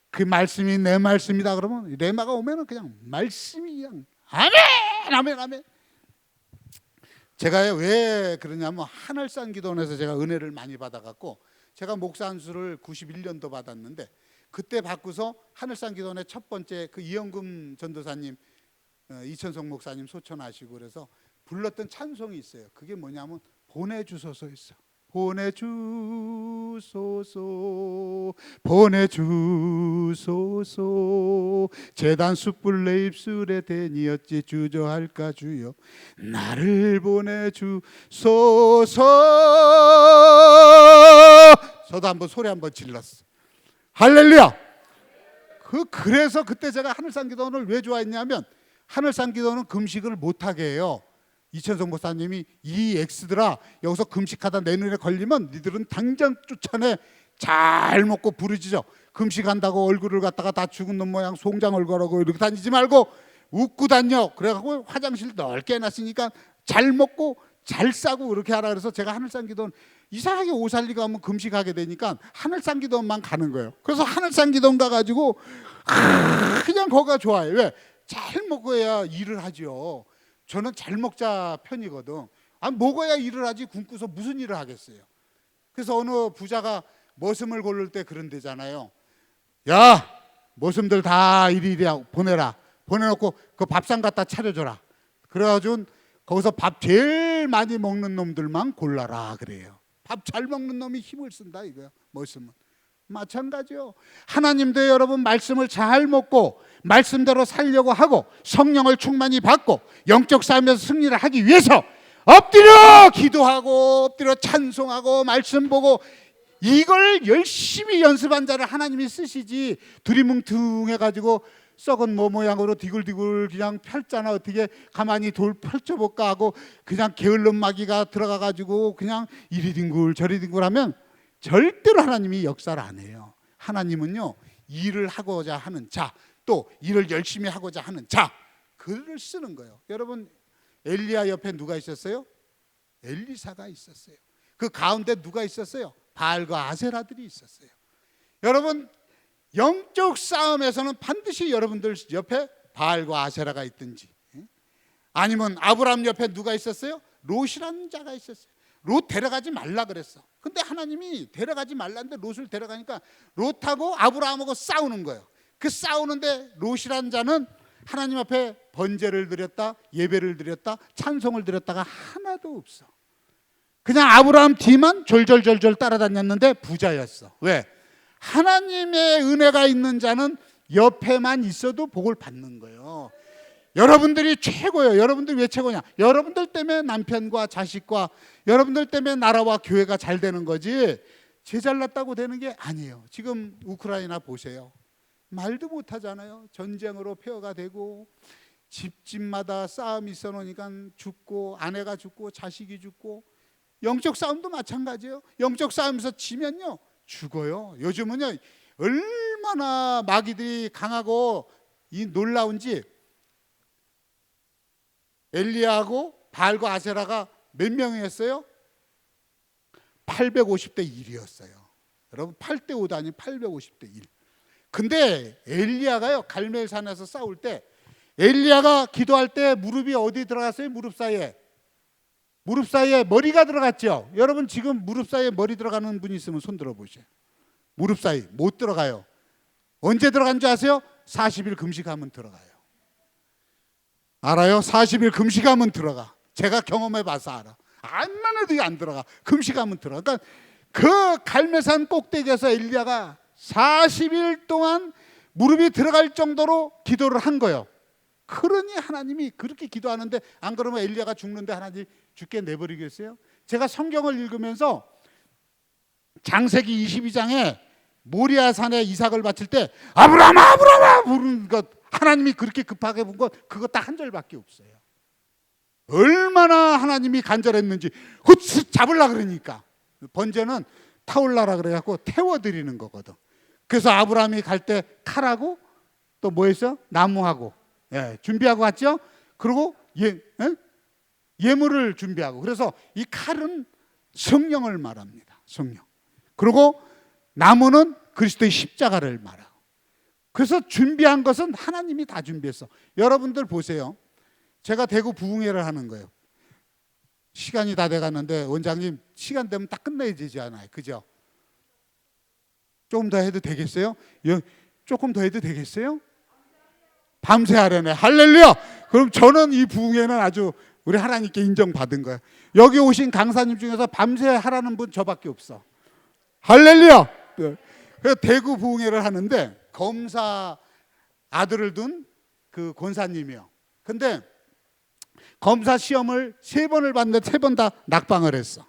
그 말씀이 내 말씀이다 그러면 레마가 오면은 그냥 말씀이 그냥 아멘 아멘 아멘. 제가 왜 그러냐면 하늘산 기도원에서 제가 은혜를 많이 받아갖고 제가 목사 안수를 91년도 받았는데 그때 받고서 하늘산 기도원의 첫 번째 그 이영금 전도사님 이천성 목사님 소천하시고 그래서 불렀던 찬송이 있어요. 그게 뭐냐면 보내주소서 있어. 보내주소서 보내주소서 재단 숯불 내 입술에 대니었지 주저할까 주여 나를 보내주소서. 저도 한번 소리 한번 질렀어. 할렐루야. 그래서 그때 제가 하늘산 기도원을 왜 좋아했냐면 하늘산 기도원은 금식을 못하게 해요. 이천성 목사님이 이 엑스들아 여기서 금식하다 내 눈에 걸리면 니들은 당장 쫓아내. 잘 먹고 부르짖어. 금식한다고 얼굴을 갖다가 다 죽은 놈 모양 송장 얼굴하고 이렇게 다니지 말고 웃고 다녀. 그래갖고 화장실 넓게 해놨으니까 잘 먹고 잘 싸고 그렇게 하라. 그래서 제가 하늘산 기도원 이상하게 오살리가 하면 금식하게 되니까 하늘상기도원만 가는 거예요. 그래서 하늘상기도원 가가지고 그냥 거기가 좋아요. 왜? 잘 먹어야 일을 하죠. 저는 잘 먹자 편이거든. 먹어야 일을 하지 굶고서 무슨 일을 하겠어요. 그래서 어느 부자가 머슴을 고를 때 그런 데잖아요. 야, 머슴들 다 이리 보내라. 보내놓고 그 밥상 갖다 차려줘라. 그래가지고 거기서 밥 제일 많이 먹는 놈들만 골라라 그래요. 밥 잘 먹는 놈이 힘을 쓴다 이거야. 머슴은 마찬가지요. 하나님도 여러분 말씀을 잘 먹고 말씀대로 살려고 하고 성령을 충만히 받고 영적 싸움에서 승리를 하기 위해서 엎드려 기도하고 엎드려 찬송하고 말씀 보고 이걸 열심히 연습한 자를 하나님이 쓰시지 두리뭉퉁해가지고 썩은 모양으로 디굴디굴 그냥 펼잖아. 어떻게 가만히 돌 펼쳐볼까 하고 그냥 게을른 마귀가 들어가가지고 그냥 이리 뒹굴 저리 뒹굴 하면 절대로 하나님이 역사를 안 해요. 하나님은요 일을 하고자 하는 자, 또 일을 열심히 하고자 하는 자, 그를 쓰는 거예요. 여러분 엘리야 옆에 누가 있었어요? 엘리사가 있었어요. 그 가운데 누가 있었어요? 바알과 아세라들이 있었어요. 여러분 영적 싸움에서는 반드시 여러분들 옆에 바알과 아세라가 있든지, 아니면 아브라함 옆에 누가 있었어요? 롯이라는 자가 있었어요. 롯 데려가지 말라 그랬어. 근데 하나님이 데려가지 말라는데 롯을 데려가니까 롯하고 아브라함하고 싸우는 거예요. 그 싸우는데 롯이라는 자는 하나님 앞에 번제를 드렸다, 예배를 드렸다, 찬송을 드렸다가 하나도 없어. 그냥 아브라함 뒤만 졸졸졸졸 따라다녔는데 부자였어. 왜? 하나님의 은혜가 있는 자는 옆에만 있어도 복을 받는 거예요. 여러분들이 최고예요. 여러분들 왜 최고냐? 여러분들 때문에 남편과 자식과 여러분들 때문에 나라와 교회가 잘 되는 거지 제 잘났다고 되는 게 아니에요. 지금 우크라이나 보세요. 말도 못하잖아요. 전쟁으로 폐허가 되고 집집마다 싸움이 있어 놓으니까 죽고 아내가 죽고 자식이 죽고 영적 싸움도 마찬가지예요. 영적 싸움에서 지면요 죽어요. 요즘은요 얼마나 마귀들이 강하고 이 놀라운지 엘리야하고 바알과 아세라가 몇 명이었어요? 850대 1이었어요. 여러분 8대 5도 아닌 850대 1. 근데 엘리야가요 갈멜산에서 싸울 때 엘리야가 기도할 때 무릎이 어디 들어갔어요? 무릎 사이에 머리가 들어갔죠. 여러분 지금 무릎 사이에 머리 들어가는 분이 있으면 손 들어보세요. 무릎 사이 못 들어가요. 언제 들어간 줄 아세요? 40일 금식하면 들어가요. 알아요? 40일 금식하면 들어가. 제가 경험해 봐서 알아. 안만 해도 안 들어가. 금식하면 들어가. 그러니까 그 갈멜산 꼭대기에서 엘리야가 40일 동안 무릎이 들어갈 정도로 기도를 한 거예요. 그러니 하나님이 그렇게 기도하는데 안 그러면 엘리야가 죽는데 하나님 죽게 내버리겠어요? 제가 성경을 읽으면서 장세기 22장에 모리아산에 이삭을 바칠 때 아브라함아 부르는 것 하나님이 그렇게 급하게 본 것 그거 딱 한 절밖에 없어요. 얼마나 하나님이 간절했는지 훗 잡으려 그러니까 번제는 타올라라 그래갖고 태워드리는 거거든. 그래서 아브라함이 갈 때 칼하고 또 뭐 했어? 나무하고 준비하고 갔죠. 그리고 예물을 준비하고 그래서 이 칼은 성령을 말합니다. 성령. 그리고 나무는 그리스도의 십자가를 말하고 그래서 준비한 것은 하나님이 다 준비했어. 여러분들 보세요. 제가 대구 부흥회를 하는 거예요. 시간이 다 돼가는데 원장님 시간 되면 딱 끝내야 되지 않아요? 그죠? 조금 더 해도 되겠어요? 조금 더 해도 되겠어요? 밤새 하려네. 할렐루야. 그럼 저는 이 부흥회는 아주 우리 하나님께 인정받은 거예요. 여기 오신 강사님 중에서 밤새 하라는 분 저밖에 없어. 할렐루야. 그래서 대구 부흥회를 하는데 검사 아들을 둔 그 권사님이요. 근데 검사 시험을 3번을 봤는데 3번 다 낙방을 했어.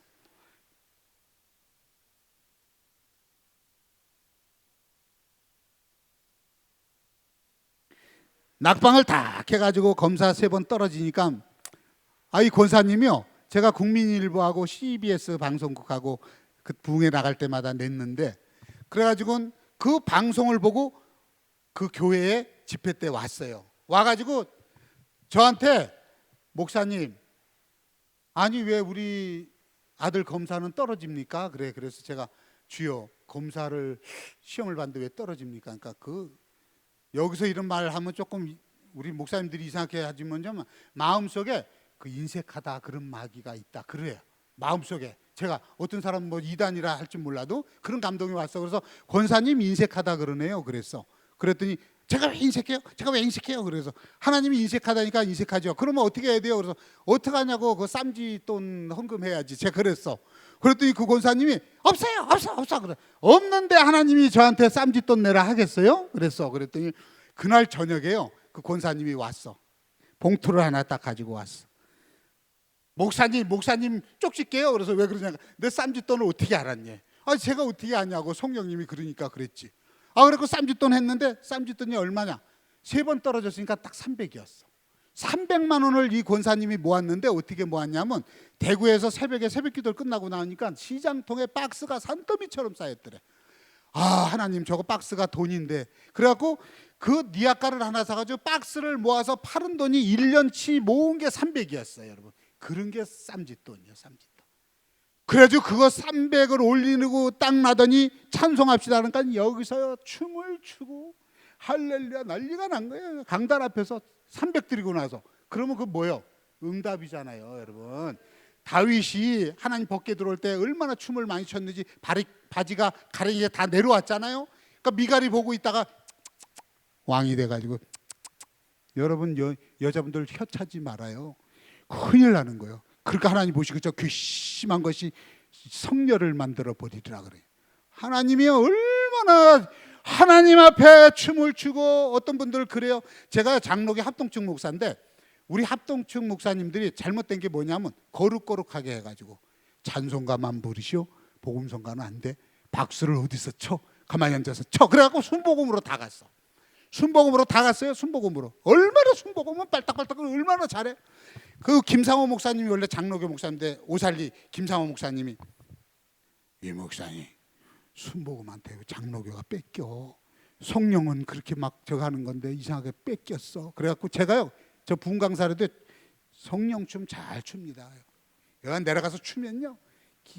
낙방을 딱 해가지고 검사 3번 떨어지니까 이 권사님이요. 제가 국민일보하고 CBS 방송국하고 그 부흥회 나갈 때마다 냈는데 그래가지고 그 방송을 보고 그 교회에 집회 때 왔어요. 와가지고 저한테 목사님 아니 왜 우리 아들 검사는 떨어집니까? 그래. 그래서 제가 주여 검사를 시험을 봤는데 왜 떨어집니까? 그러니까 여기서 이런 말을 하면 조금 우리 목사님들이 이상하게 하지만 좀 마음속에 그 인색하다 그런 마귀가 있다 그래요. 마음속에 제가 어떤 사람 뭐 이단이라 할지 몰라도 그런 감동이 왔어. 그래서 권사님 인색하다 그러네요. 그랬더니 제가 왜 인색해요? 제가 왜 인색해요? 그래서 하나님이 인색하다니까 인색하죠. 그러면 어떻게 해야 돼요? 그래서 어떻게 하냐고 그 쌈짓돈 헌금해야지. 제가 그랬어. 그랬더니 그 권사님이 없어 그래. 없는데 하나님이 저한테 쌈짓돈 내라 하겠어요? 그랬더니 그날 저녁에요. 그 권사님이 왔어. 봉투를 하나 딱 가지고 왔어. 목사님 쪽집게요. 그래서 왜 그러냐? 내 쌈짓돈을 어떻게 알았냐? 제가 어떻게 아냐고 성령님이 그러니까 그랬지. 그래서 쌈짓돈 했는데 쌈짓돈이 얼마냐? 3번 떨어졌으니까 딱 300이었어. 300만 원을 이 권사님이 모았는데 어떻게 모았냐면 대구에서 새벽에 새벽기도를 끝나고 나오니까 시장통에 박스가 산더미처럼 쌓였더래. 하나님 저거 박스가 돈인데. 그래갖고 그 니아가를 하나 사가지고 박스를 모아서 파는 돈이 1년치 모은 게 300이었어요 여러분. 그런 게 쌈짓돈이에요. 쌈짓돈. 그래가지고 그거 300을 올리고 딱 나더니 찬송합시다 하니까 여기서 춤을 추고 할렐루야 난리가 난 거예요. 강단 앞에서 300 드리고 나서. 그러면 그거 뭐예요? 응답이잖아요 여러분. 다윗이 하나님 법궤 들어올 때 얼마나 춤을 많이 췄는지 바지가 가랭이에 다 내려왔잖아요. 그러니까 미갈이 보고 있다가 왕이 돼가지고 여러분 여자분들 혀 차지 말아요. 큰일 나는 거예요. 그러니까 하나님 보시고 저 괘씸한 것이 성녀를 만들어 버리리라 그래요. 하나님이 얼마나 하나님 앞에 춤을 추고. 어떤 분들 그래요. 제가 장로교 합동측 목사인데 우리 합동측 목사님들이 잘못된 게 뭐냐면 거룩거룩하게 해가지고 찬송가만 부르시오. 복음성가는 안 돼. 박수를 어디서 쳐? 가만히 앉아서 쳐. 그래갖고 순복음으로 다 갔어. 순복음으로 다 갔어요. 순복음으로. 얼마나 순복음은 빨딱빨딱 얼마나 잘해. 그 김상호 목사님이 원래 장로교 목사인데 오살리 김상호 목사님이 이 목사님 순복음한테 장로교가 뺏겨. 성령은 그렇게 막 저거 하는 건데 이상하게 뺏겼어. 그래갖고 제가요 저 부흥 강사라도 성령춤 잘 춥니다. 여기 내려가서 추면요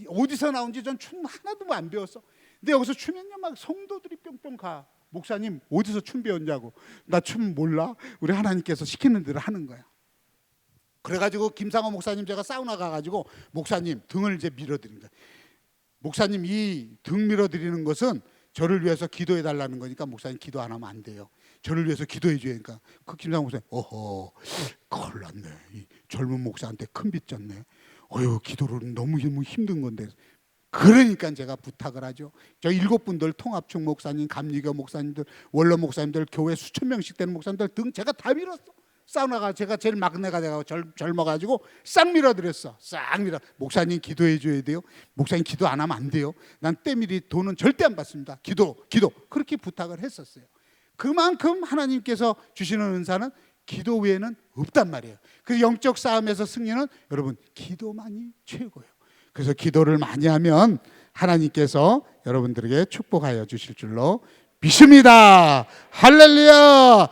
어디서 나온지 전 춤 하나도 안 배웠어. 근데 여기서 추면요 막 성도들이 뿅뿅 가. 목사님 어디서 춤 배웠냐고. 나 춤 몰라. 우리 하나님께서 시키는 대로 하는 거야. 그래가지고 김상호 목사님 제가 사우나 가가지고 목사님 등을 이제 밀어드립니다. 목사님 이 등 밀어드리는 것은 저를 위해서 기도해 달라는 거니까 목사님 기도 안 하면 안 돼요. 저를 위해서 기도해 줘야 하니까 그 김상호 목사님 큰일 났네. 이 젊은 목사한테 큰 빚 졌네. 기도를 너무 힘든 건데. 그러니까 제가 부탁을 하죠. 저 7분들 통합축 목사님, 감리교 목사님들, 원로 목사님들, 교회 수천 명씩 되는 목사님들 등 제가 다 밀었어. 사우나가 제가 제일 막내가 돼가고 젊어가지고 싹 밀어드렸어. 싹 밀어. 목사님 기도해 줘야 돼요. 목사님 기도 안 하면 안 돼요. 난 때밀이 돈은 절대 안 받습니다. 기도 그렇게 부탁을 했었어요. 그만큼 하나님께서 주시는 은사는 기도 외에는 없단 말이에요. 그 영적 싸움에서 승리는 여러분 기도만이 최고예요. 그래서 기도를 많이 하면 하나님께서 여러분들에게 축복하여 주실 줄로 믿습니다. 할렐루야.